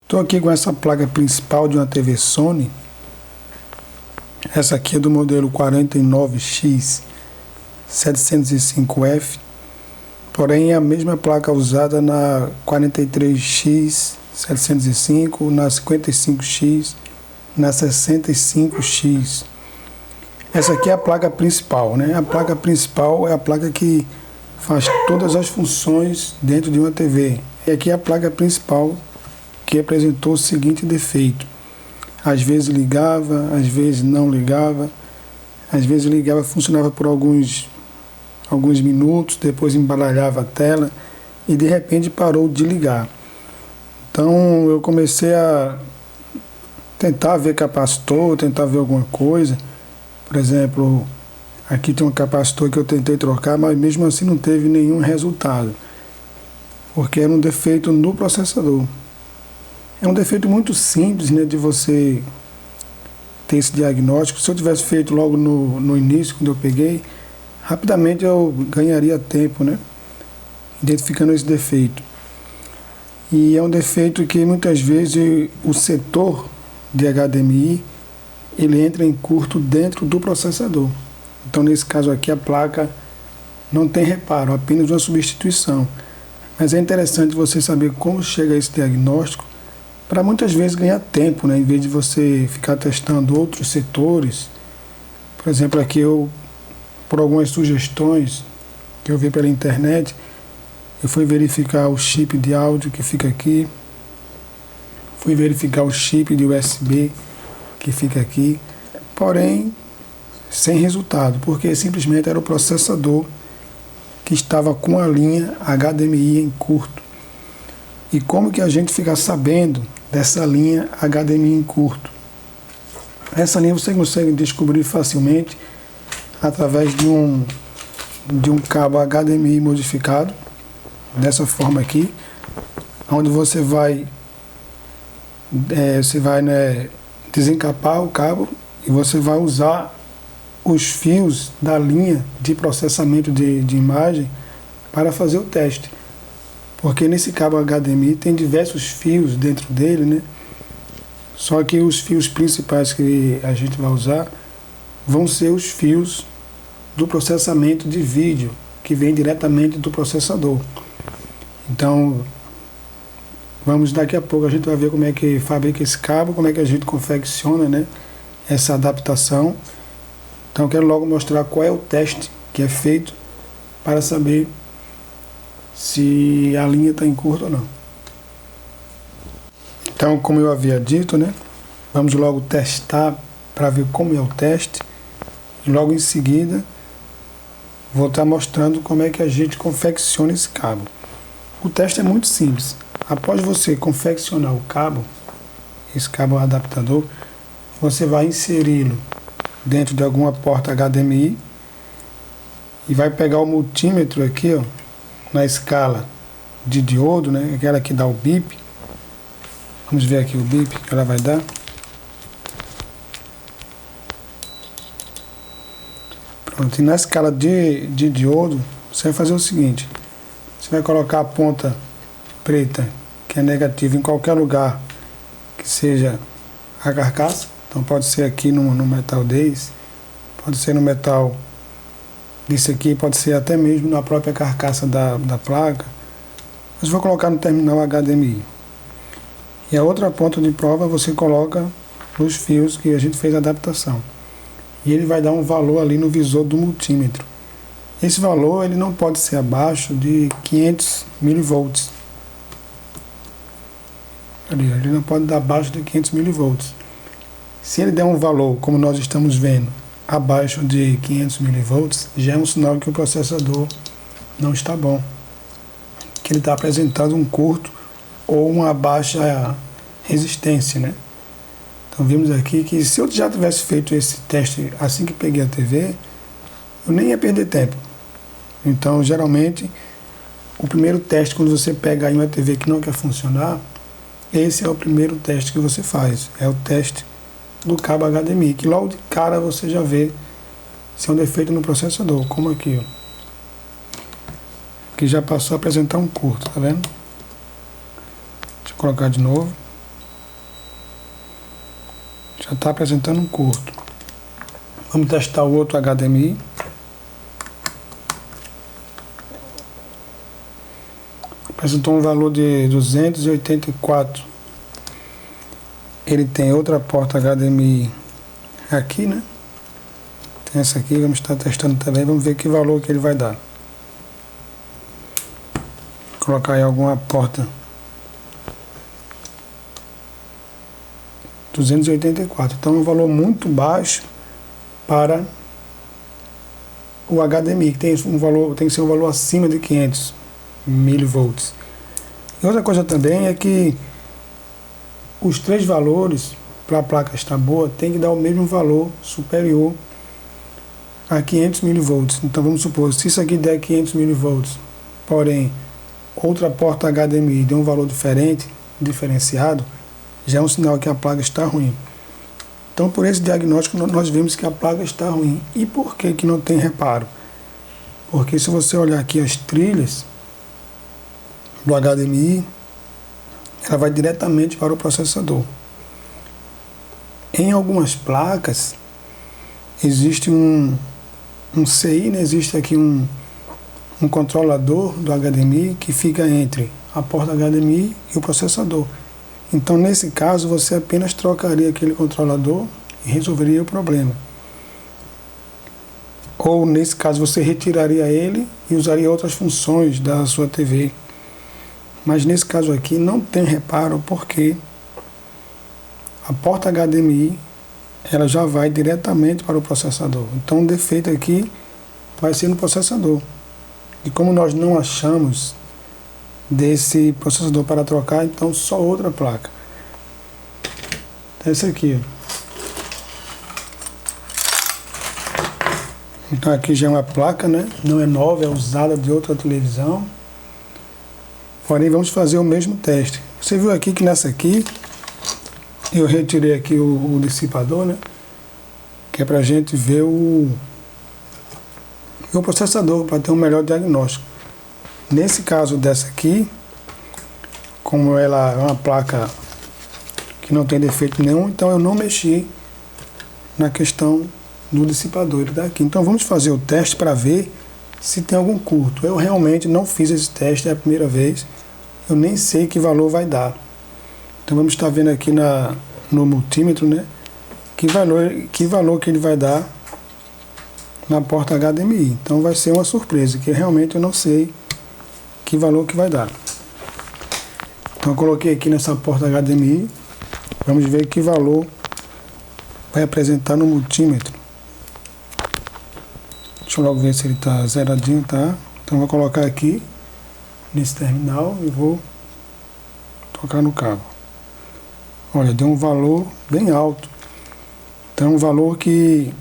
Estou aqui com essa placa principal de uma TV Sony. Essa aqui é do modelo 49X705F, porém é a mesma placa usada na 43X705, na 55X, na 65X. Essa aqui é a placa principal, né? A placa principal é a placa que faz todas as funções dentro de uma TV. E aqui é a placa principal que apresentou o seguinte defeito: às vezes ligava, às vezes não ligava, às vezes ligava, funcionava por alguns minutos, depois embaralhava a tela e de repente parou de ligar. Então eu comecei a tentar ver capacitor, tentar ver alguma coisa. Por exemplo, aqui tem um capacitor que eu tentei trocar, mas mesmo assim não teve nenhum resultado, porque era um defeito no processador. É um defeito muito simples, né, de você ter esse diagnóstico. Se eu tivesse feito logo no início, quando eu peguei, rapidamente eu ganharia tempo, né, identificando esse defeito. E é um defeito que muitas vezes o setor de HDMI ele entra em curto dentro do processador. Então nesse caso aqui a placa não tem reparo, apenas uma substituição. Mas é interessante você saber como chega a esse diagnóstico, para muitas vezes ganhar tempo, né? Em vez de você ficar testando outros setores. Por exemplo, aqui por algumas sugestões que eu vi pela internet, eu fui verificar o chip de áudio que fica aqui, fui verificar o chip de USB que fica aqui, porém sem resultado, porque simplesmente era o processador que estava com a linha HDMI em curto. E como que a gente fica sabendo dessa linha HDMI em curto? Essa linha você consegue descobrir facilmente através de um cabo HDMI modificado, dessa forma aqui, onde você vai desencapar o cabo e você vai usar os fios da linha de processamento de imagem para fazer o teste. Porque nesse cabo HDMI tem diversos fios dentro dele, né? Só que os fios principais que a gente vai usar vão ser os fios do processamento de vídeo, que vem diretamente do processador. Então, daqui a pouco a gente vai ver como é que fabrica esse cabo, como é que a gente confecciona, né, essa adaptação. Então eu quero logo mostrar qual é o teste que é feito para saber se a linha está em curto ou não. Então, como eu havia dito, né, vamos logo testar para ver como é o teste. E logo em seguida vou estar mostrando como é que a gente confecciona esse cabo. O teste é muito simples. Após você confeccionar o cabo, esse cabo adaptador, você vai inseri-lo dentro de alguma porta HDMI e vai pegar o multímetro aqui, ó, na escala de diodo, né, aquela que dá o bip. Vamos ver aqui o bip que ela vai dar. Pronto, e na escala de diodo, você vai fazer o seguinte: você vai colocar a ponta preta, que é negativa, em qualquer lugar que seja a carcaça. Então pode ser aqui no metal desse, pode ser no metal desse aqui, pode ser até mesmo na própria carcaça da placa. Mas vou colocar no terminal HDMI. E a outra ponta de prova você coloca os fios que a gente fez a adaptação. E ele vai dar um valor ali no visor do multímetro. Esse valor ele não pode ser abaixo de 500 mV. Ele não pode dar abaixo de 500 mV. Se ele der um valor, como nós estamos vendo, abaixo de 500 mV, já é um sinal que o processador não está bom, que ele está apresentando um curto ou uma baixa resistência, né? Então vimos aqui que se eu já tivesse feito esse teste assim que peguei a TV, eu nem ia perder tempo. Então geralmente o primeiro teste, quando você pega aí uma TV que não quer funcionar, esse é o primeiro teste que você faz, é o teste do cabo HDMI, que logo de cara você já vê se é um defeito no processador, como aqui, ó, que já passou a apresentar um curto, tá vendo? Deixa eu colocar de novo. Já está apresentando um curto. Vamos testar o outro HDMI. Apresentou um valor de 284. Ele tem outra porta HDMI aqui, né? Tem essa aqui, vamos estar testando também, vamos ver que valor que ele vai dar. Vou colocar aí alguma porta. 284, então é um valor muito baixo para o HDMI, que tem que ser um valor acima de 500 milivolts. E outra coisa também é que os três valores para a placa estar boa tem que dar o mesmo valor superior a 500 milivolts. Então vamos supor, se isso aqui der 500 milivolts, porém outra porta HDMI deu um valor diferenciado, já é um sinal que a placa está ruim. Então por esse diagnóstico nós vemos que a placa está ruim. E por que não tem reparo? Porque se você olhar aqui as trilhas do HDMI, ela vai diretamente para o processador. Em algumas placas existe um CI, né? Existe aqui um controlador do HDMI que fica entre a porta HDMI e o processador. Então nesse caso você apenas trocaria aquele controlador e resolveria o problema. Ou nesse caso você retiraria ele e usaria outras funções da sua TV. Mas nesse caso aqui não tem reparo, porque a porta HDMI ela já vai diretamente para o processador. Então o defeito aqui vai ser no processador. E como nós não achamos desse processador para trocar, então só outra placa. Essa aqui. Então aqui já é uma placa, né? Não é nova, é usada de outra televisão. Porém, vamos fazer o mesmo teste. Você viu aqui que nessa aqui, eu retirei aqui o dissipador, né? Que é para a gente ver o processador, para ter um melhor diagnóstico. Nesse caso dessa aqui, como ela é uma placa que não tem defeito nenhum, então eu não mexi na questão do dissipador, ele tá aqui. Então vamos fazer o teste para ver se tem algum curto. Eu realmente não fiz esse teste, é a primeira vez. Eu nem sei que valor vai dar. Então vamos estar vendo aqui no multímetro, né? Que valor que ele vai dar na porta HDMI. Então vai ser uma surpresa, que realmente eu não sei que valor que vai dar. Então eu coloquei aqui nessa porta HDMI. Vamos ver que valor vai apresentar no multímetro. Deixa eu logo ver se ele está zeradinho, tá? Então eu vou colocar aqui nesse terminal e vou tocar no cabo. Olha, deu um valor bem alto. Então um valor que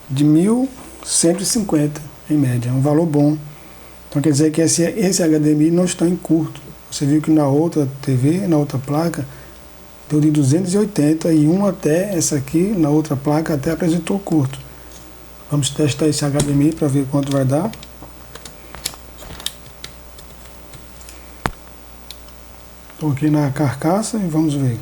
de 1150 em média, é um valor bom. Então quer dizer que esse HDMI não está em curto. Você viu que na outra TV, na outra placa, deu de 280 e até essa aqui, na outra placa, até apresentou curto. Vamos testar esse HDMI para ver quanto vai dar. Estou aqui na carcaça e vamos ver.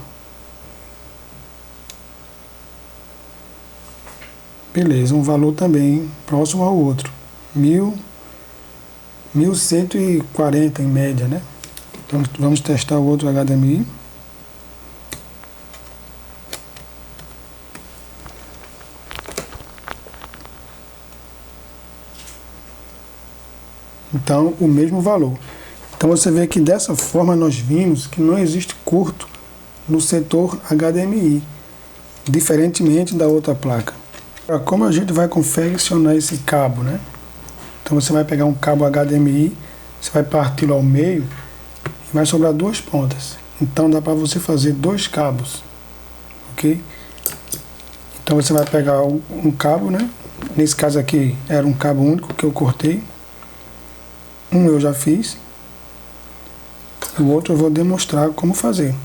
Beleza, um valor também próximo ao outro. 1140 em média, né? Então vamos testar o outro HDMI. Então, o mesmo valor. Então você vê que dessa forma nós vimos que não existe curto no setor HDMI, diferentemente da outra placa. Agora, como a gente vai confeccionar esse cabo, né? Então você vai pegar um cabo HDMI, você vai parti-lo ao meio e vai sobrar duas pontas. Então dá para você fazer dois cabos, ok? Então você vai pegar um cabo, né? Nesse caso aqui era um cabo único que eu cortei. Um eu já fiz. O outro eu vou demonstrar como fazer.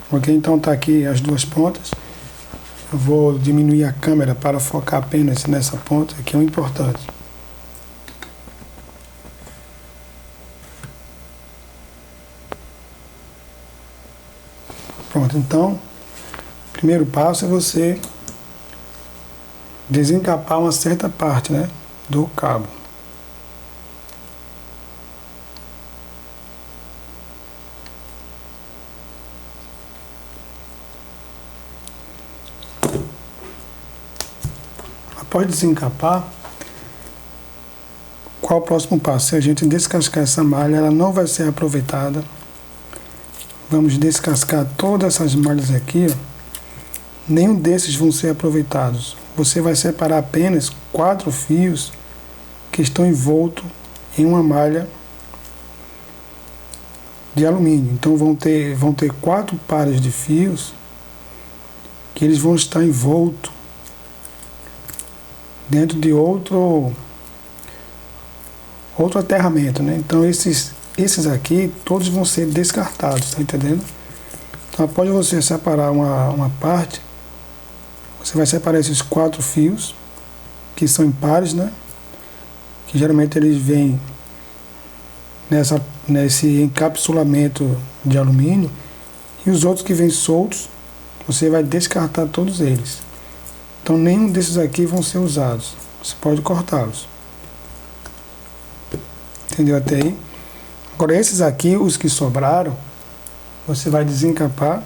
Ok? Então tá aqui as duas pontas. Eu vou diminuir a câmera para focar apenas nessa ponta, que é o importante. Pronto, então primeiro passo é você desencapar uma certa parte, né, do cabo. Após desencapar, qual o próximo passo? Se a gente descascar essa malha, ela não vai ser aproveitada. Vamos descascar todas essas malhas aqui, ó. Nenhum desses vão ser aproveitados. Você vai separar apenas 4 fios que estão envoltos em uma malha de alumínio. Então vão ter 4 pares de fios que eles vão estar envoltos dentro de outro aterramento, né? Então esses aqui todos vão ser descartados, tá entendendo? Então após você separar uma parte, você vai separar esses 4 fios que são impares, né? Que geralmente eles vêm nesse encapsulamento de alumínio, e os outros que vêm soltos, você vai descartar todos eles. Então nenhum desses aqui vão ser usados. Você pode cortá-los. Entendeu até aí? Agora esses aqui, os que sobraram, você vai desencapar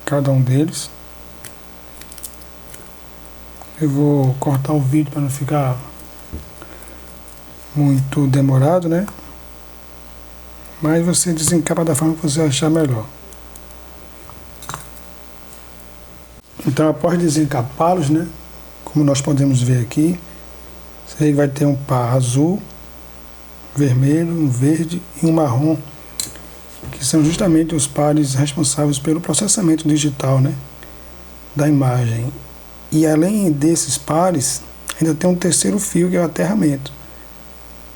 cada um deles. Eu vou cortar o vídeo para não ficar muito demorado, né? Mas você desencapa da forma que você achar melhor. Então após desencapá-los, né, como nós podemos ver aqui, você vai ter um par azul, vermelho, um verde e um marrom, que são justamente os pares responsáveis pelo processamento digital, né, da imagem. E além desses pares, ainda tem um terceiro fio, que é o aterramento.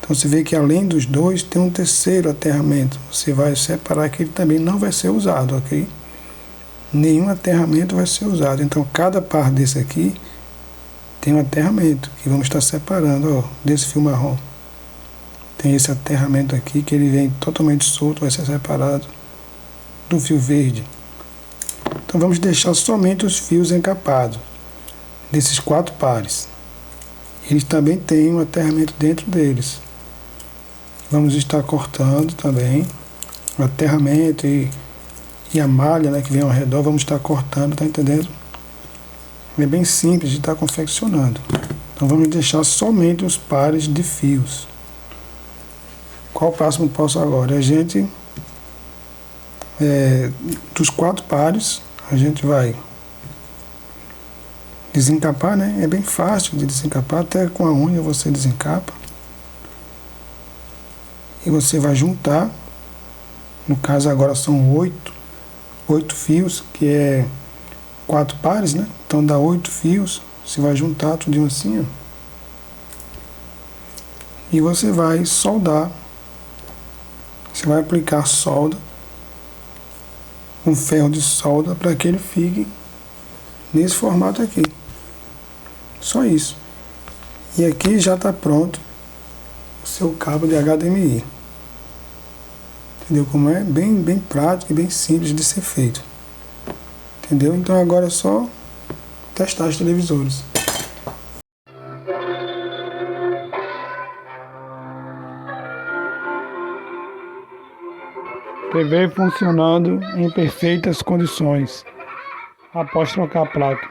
Então você vê que além dos dois, tem um terceiro aterramento. Você vai separar que ele também não vai ser usado, ok? Nenhum aterramento vai ser usado. Então cada par desse aqui tem um aterramento, que vamos estar separando, ó, desse fio marrom. Tem esse aterramento aqui, que ele vem totalmente solto, vai ser separado do fio verde. Então vamos deixar somente os fios encapados, desses 4 pares. Eles também têm um aterramento dentro deles. Vamos estar cortando também o aterramento e a malha, né, que vem ao redor, vamos estar cortando, tá entendendo? É bem simples de estar confeccionando. Então vamos deixar somente os pares de fios. Qual o próximo passo agora? A gente, dos 4 pares, a gente vai desencapar, né? É bem fácil de desencapar, até com a unha você desencapa. E você vai juntar, no caso agora são 8 fios, que é 4 pares, né? Então dá 8 fios, você vai juntar tudo assim, ó. E você vai soldar. Você vai aplicar solda, um ferro de solda, para que ele fique nesse formato aqui. Só isso. E aqui já está pronto o seu cabo de HDMI. Entendeu como é? Bem prático e bem simples de ser feito. Entendeu? Então agora é só testar os televisores. TV funcionando em perfeitas condições após trocar a placa.